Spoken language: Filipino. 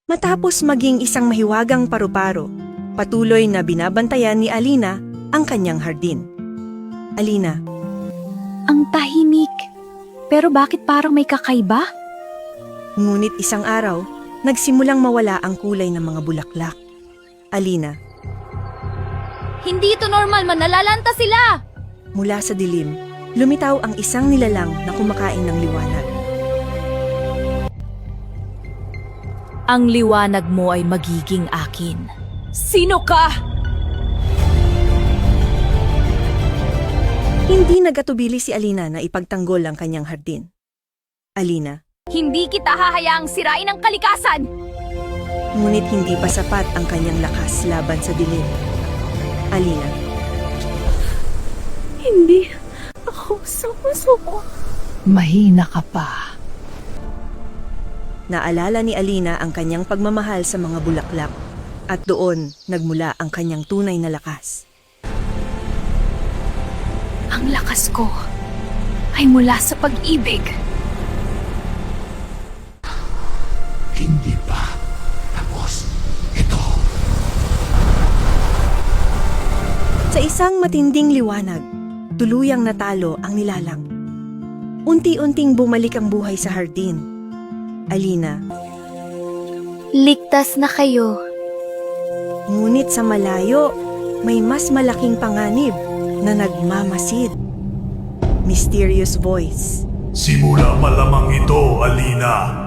Matapos maging isang mahiwagang paru-paro, patuloy na binabantayan ni Alina ang kanyang hardin. Alina, Ang tahimik. Pero bakit parang may kakaiba? ngunit isang araw, nagsimulang mawala ang kulay ng mga bulaklak. Alina, Hindi ito normal, manalalanta sila! mula sa dilim, lumitaw ang isang nilalang na kumakain ng liwanag. Ang liwanag mo ay magiging akin. Sino ka? Hindi nagatubili si Alina na ipagtanggol ang kanyang hardin. Alina, Hindi kita hahayaang sirain ang kalikasan! ngunit hindi pa sapat ang kanyang lakas laban sa dilim. Alina, Hindi ako sumusuko. Mahina ka pa. naalala ni Alina ang kanyang pagmamahal sa mga bulaklak at doon nagmula ang kanyang tunay na lakas. Ang lakas ko ay mula sa pag-ibig. Hindi pa tapos ito. Sa isang matinding liwanag, tuluyang natalo ang nilalang. Unti-unting bumalik ang buhay sa hardin. Alina, Ligtas na kayo. ngunit sa malayo, may mas malaking panganib na nagmamasid. Mysterious voice. Simula malamang ito, Alina.